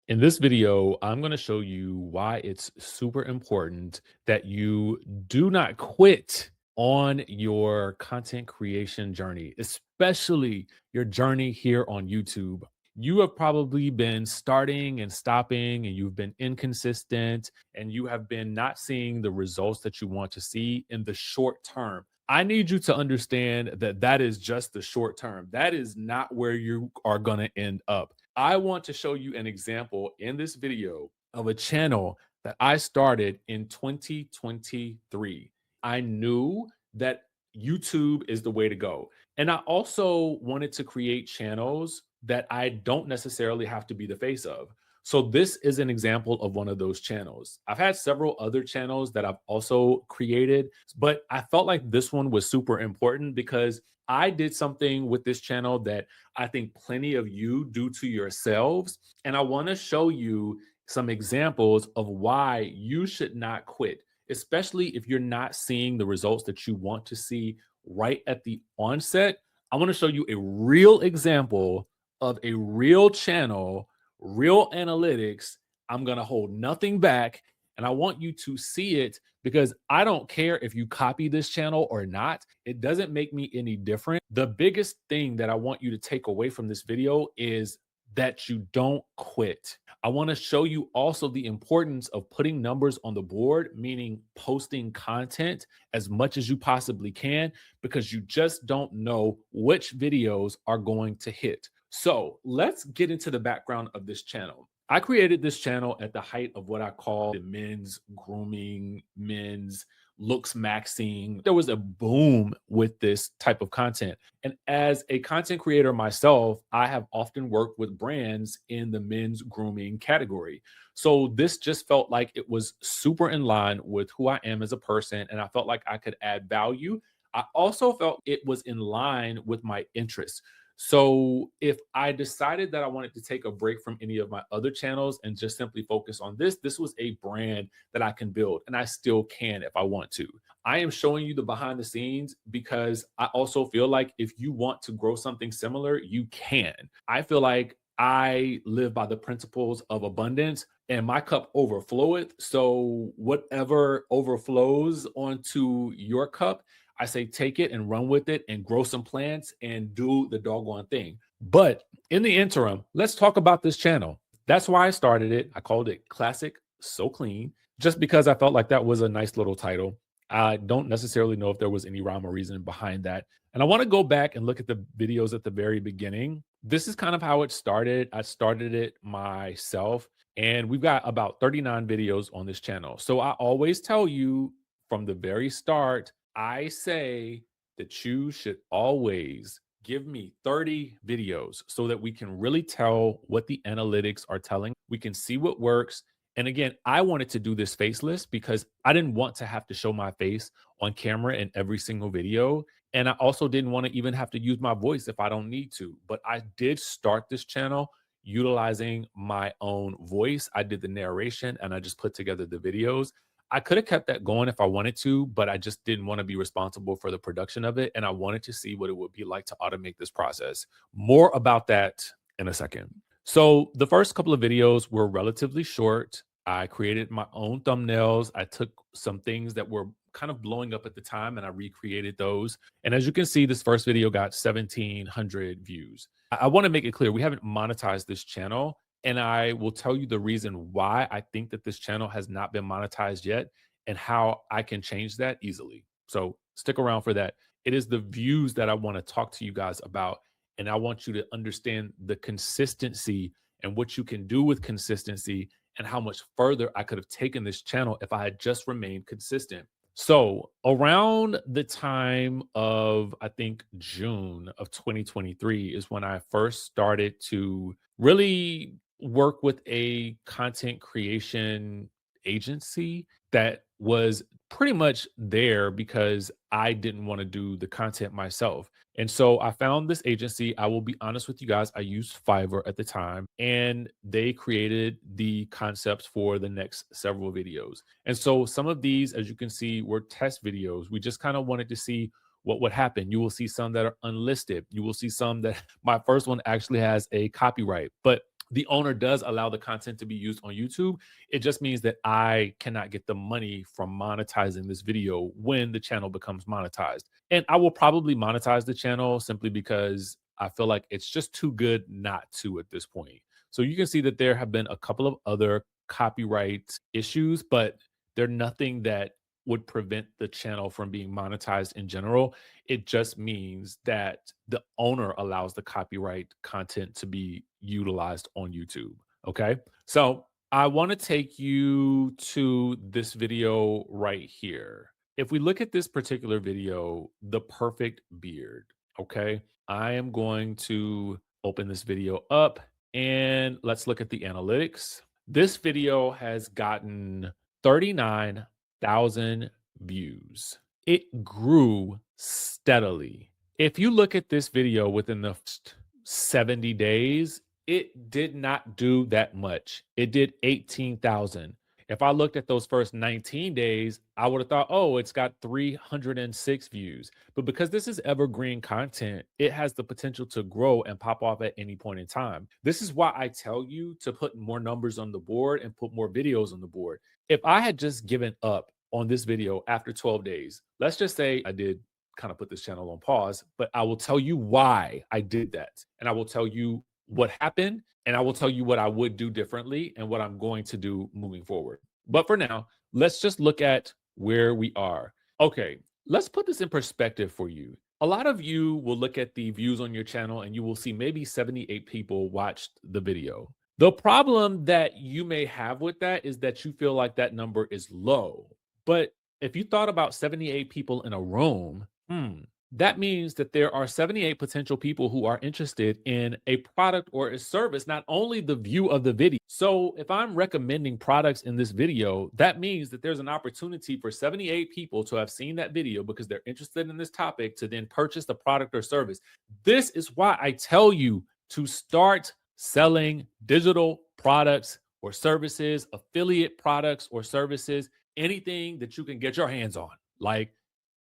In this video, I'm going to show you why it's super important that you do not quit on your content creation journey, especially your journey here on YouTube. You have probably been starting and stopping, and you've been inconsistent, and you have been not seeing the results that you want to see in the short term. I need you to understand that that is just the short term. That is not where you are going to end up. I want to show you an example in this video of a channel that I started in 2023. I knew that YouTube is the way to go. And I also wanted to create channels that I don't necessarily have to be the face of. So this is an example of one of those channels. I've had several other channels that I've also created, but I felt like this one was super important because I did something with this channel that I think plenty of you do to yourselves. And I want to show you some examples of why you should not quit, especially if you're not seeing the results that you want to see right at the onset. I want to show you a real example of a real channel, real analytics. I'm going to hold nothing back. And I want you to see it because I don't care if you copy this channel or not. It doesn't make me any different. The biggest thing that I want you to take away from this video is that you don't quit. I want to show you also the importance of putting numbers on the board, meaning posting content as much as you possibly can, because you just don't know which videos are going to hit. So let's get into the background of this channel. I created this channel at the height of what I call the men's grooming, men's looks maxing. There was a boom with this type of content. And as a content creator myself, I have often worked with brands in the men's grooming category. So this just felt like it was super in line with who I am as a person. And I felt like I could add value. I also felt it was in line with my interests. So if I decided that I wanted to take a break from any of my other channels and just simply focus on this was a brand that I can build, and I still can if I want to. I am showing you the behind the scenes because I also feel like if you want to grow something similar, you can. I feel like I live by the principles of abundance and my cup overfloweth. So whatever overflows onto your cup, I say take it and run with it and grow some plants and do the doggone thing. But in the interim, let's talk about this channel. That's why I started it. I called it Classic So Clean, just because I felt like that was a nice little title. I don't necessarily know if there was any rhyme or reason behind that. And I want to go back and look at the videos at the very beginning. This is kind of how it started. I started it myself, and we've got about 39 videos on this channel. So I always tell you from the very start, I say that you should always give me 30 videos so that we can really tell what the analytics are telling. We can see what works. And again, I wanted to do this faceless because I didn't want to have to show my face on camera in every single video. And I also didn't want to even have to use my voice if I don't need to. But I did start this channel utilizing my own voice. I did the narration and I just put together the videos. I could have kept that going if I wanted to, but I just didn't want to be responsible for the production of it. And I wanted to see what it would be like to automate this process. More about that in a second. So the first couple of videos were relatively short. I created my own thumbnails. I took some things that were kind of blowing up at the time and I recreated those. And as you can see, this first video got 1,700 views. I want to make it clear, we haven't monetized this channel. And I will tell you the reason why I think that this channel has not been monetized yet and how I can change that easily. So stick around for that. It is the views that I want to talk to you guys about. And I want you to understand the consistency and what you can do with consistency and how much further I could have taken this channel if I had just remained consistent. So around the time of, I think, June of 2023 is when I first started to really work with a content creation agency that was pretty much there because I didn't want to do the content myself. And so I found this agency. I will be honest with you guys, I used Fiverr at the time, and they created the concepts for the next several videos. And so some of these, as you can see, were test videos. We just kind of wanted to see what would happen. You will see some that are unlisted. You will see some that my first one actually has a copyright. But the owner does allow the content to be used on YouTube. It just means that I cannot get the money from monetizing this video when the channel becomes monetized. And I will probably monetize the channel simply because I feel like it's just too good not to at this point. So you can see that there have been a couple of other copyright issues, but they're nothing that would prevent the channel from being monetized in general. It just means that the owner allows the copyright content to be utilized on YouTube. Okay. So I want to take you to this video right here. If we look at this particular video, the perfect beard. Okay. I am going to open this video up and let's look at the analytics. This video has gotten 39,000 views. It grew steadily. If you look at this video within the first 70 days, it did not do that much. It did 18,000. If I looked at those first 19 days, I would have thought, oh, it's got 306 views. But because this is evergreen content, it has the potential to grow and pop off at any point in time. This is why I tell you to put more numbers on the board and put more videos on the board. If I had just given up on this video after 12 days, let's just say I did kind of put this channel on pause, but I will tell you why I did that. And I will tell you what happened, and I will tell you what I would do differently and what I'm going to do moving forward. But for now, let's just look at where we are. Okay, let's put this in perspective for you. A lot of you will look at the views on your channel and you will see maybe 78 people watched the video. The problem that you may have with that is that you feel like that number is low. But if you thought about 78 people in a room, that means that there are 78 potential people who are interested in a product or a service, not only the view of the video. So if I'm recommending products in this video, that means that there's an opportunity for 78 people to have seen that video because they're interested in this topic to then purchase the product or service. This is why I tell you to start selling digital products or services, affiliate products or services, anything that you can get your hands on. Like,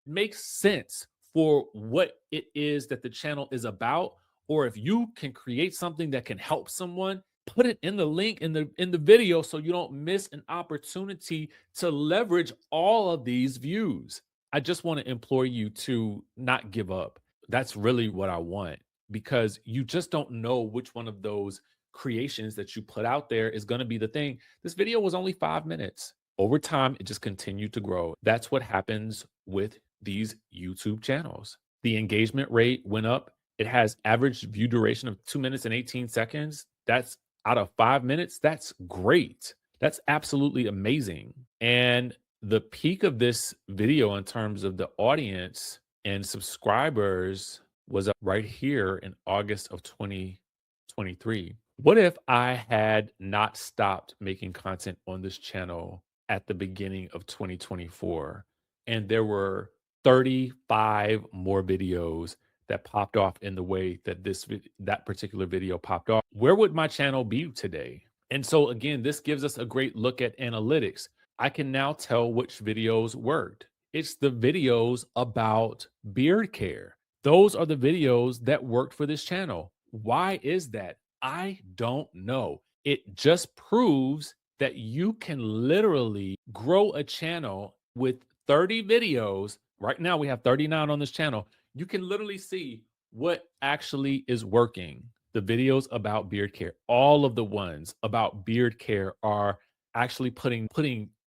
makes sense for what it is that the channel is about, or if you can create something that can help someone, put it in the link in the video so you don't miss an opportunity to leverage all of these views. I just want to implore you to not give up. That's really what I want, because you just don't know which one of those creations that you put out there is going to be the thing. This video was only 5 minutes. Over time, it just continued to grow. That's what happens with these YouTube channels. The engagement rate went up. It has average view duration of 2 minutes and 18 seconds. That's out of 5 minutes. That's great. That's absolutely amazing. And the peak of this video in terms of the audience and subscribers was up right here in August of 2023. What if I had not stopped making content on this channel at the beginning of 2024 and there were 35 more videos that popped off in the way that that particular video popped off? Where would my channel be today? And so again, this gives us a great look at analytics. I can now tell which videos worked. It's the videos about beard care. Those are the videos that worked for this channel. Why is that? I don't know. It just proves that you can literally grow a channel with 30 videos. Right now, we have 39 on this channel. You can literally see what actually is working. The videos about beard care, all of the ones about beard care are actually putting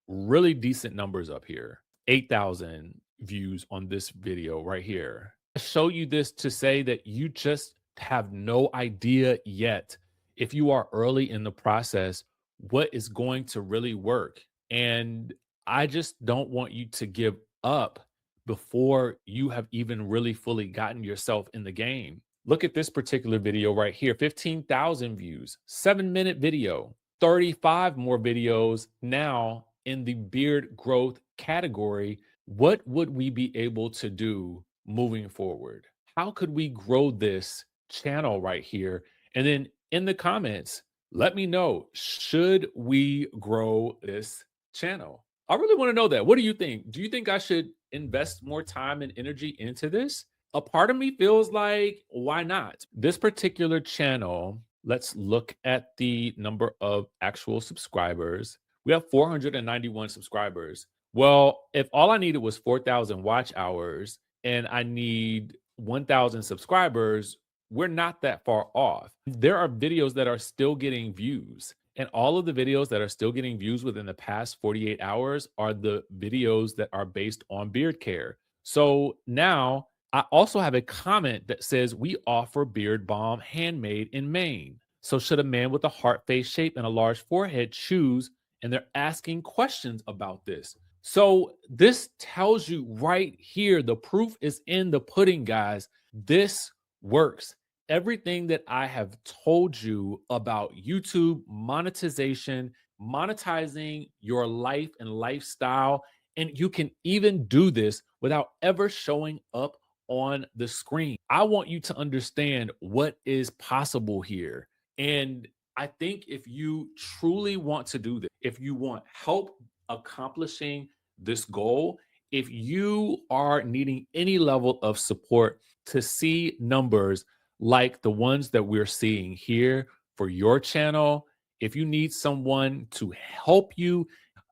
really decent numbers up here. 8,000 views on this video right here. I show you this to say that you just have no idea yet, if you are early in the process, what is going to really work. And I just don't want you to give up before you have even really fully gotten yourself in the game. Look at this particular video right here, 15,000 views, 7-minute video, 35 more videos now in the beard growth category. What would we be able to do moving forward? How could we grow this channel right here? And then in the comments, let me know, should we grow this channel? I really want to know that. What do you think? Do you think I should invest more time and energy into this? A part of me feels like, why not? This particular channel Let's look at the number of actual subscribers. We have 491 subscribers. Well, if all I needed was 4,000 watch hours and I need 1,000 subscribers, we're not that far off. There are videos that are still getting views. And all of the videos that are still getting views within the past 48 hours are the videos that are based on beard care. So now I also have a comment that says we offer beard balm handmade in Maine. So should a man with a heart face shape and a large forehead choose? And they're asking questions about this. So this tells you right here, the proof is in the pudding, guys. This works. Everything that I have told you about YouTube monetization, monetizing your life and lifestyle, and you can even do this without ever showing up on the screen. I want you to understand what is possible here. And I think if you truly want to do this, if you want help accomplishing this goal, if you are needing any level of support to see numbers like the ones that we're seeing here for your channel, if you need someone to help you,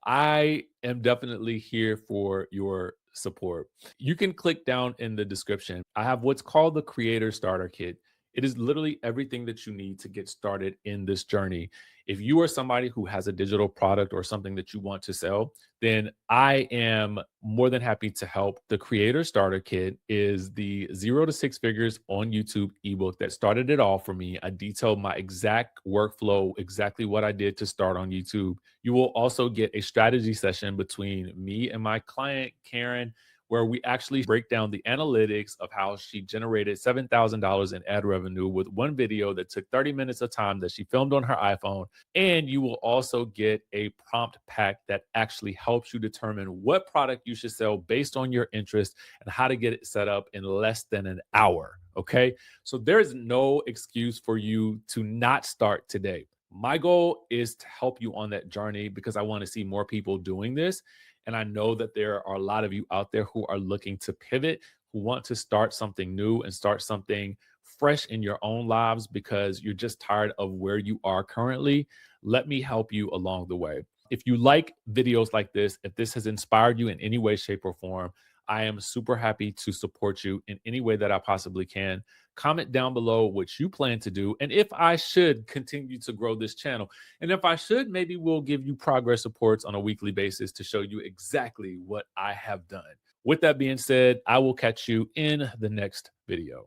I am definitely here for your support. You can click down in the description. I have what's called the Creator Starter Kit. It is literally everything that you need to get started in this journey. If you are somebody who has a digital product or something that you want to sell, then I am more than happy to help. The Creator Starter Kit is the 0 to 6 figures on YouTube ebook that started it all for me. I detailed my exact workflow, exactly what I did to start on YouTube. You will also get a strategy session between me and my client, Karen, where we actually break down the analytics of how she generated $7,000 in ad revenue with one video that took 30 minutes of time that she filmed on her iPhone. And you will also get a prompt pack that actually helps you determine what product you should sell based on your interest and how to get it set up in less than an hour. Okay. So there's no excuse for you to not start today. My goal is to help you on that journey because I want to see more people doing this. And I know that there are a lot of you out there who are looking to pivot, who want to start something new and start something fresh in your own lives because you're just tired of where you are currently. Let me help you along the way. If you like videos like this, if this has inspired you in any way, shape, or form, I am super happy to support you in any way that I possibly can. Comment down below what you plan to do and if I should continue to grow this channel. And if I should, maybe we'll give you progress reports on a weekly basis to show you exactly what I have done. With that being said, I will catch you in the next video.